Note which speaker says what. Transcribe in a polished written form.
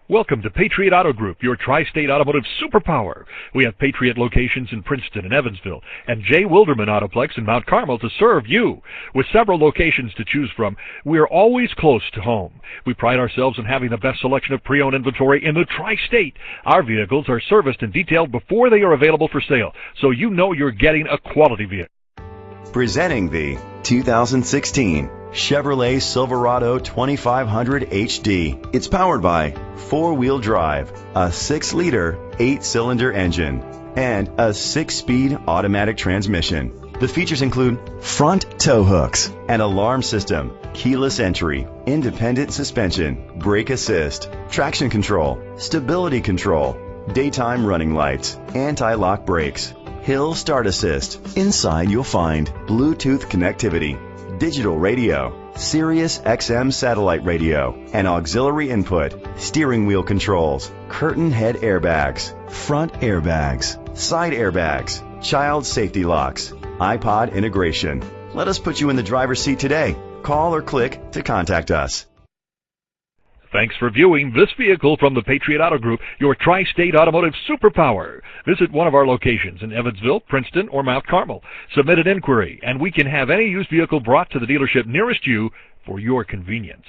Speaker 1: Welcome to Patriot Auto Group, your tri-state automotive superpower. We have Patriot locations in Princeton and Evansville, and J. Wilderman Autoplex in Mount Carmel to serve you. With several locations to choose from, we are always close to home. We pride ourselves in having the best selection of pre-owned inventory in the tri-state. Our vehicles are serviced and detailed before they are available for sale, so you know you're getting a quality vehicle.
Speaker 2: Presenting the 2016 Chevrolet Silverado 2500 HD. It's powered by four-wheel drive, a 6-liter, 8-cylinder engine, and a 6-speed automatic transmission. The features include front tow hooks, an alarm system, keyless entry, independent suspension, brake assist, traction control, stability control, daytime running lights, anti-lock brakes, hill start assist. Inside you'll find Bluetooth connectivity, digital radio, Sirius XM satellite radio, and auxiliary input, steering wheel controls, curtain head airbags, front airbags, side airbags, child safety locks, iPod integration. Let us put you in the driver's seat today. Call or click to contact us.
Speaker 1: Thanks for viewing this vehicle from the Patriot Auto Group, your tri-state automotive superpower. Visit one of our locations in Evansville, Princeton, or Mount Carmel. Submit an inquiry, and we can have any used vehicle brought to the dealership nearest you for your convenience.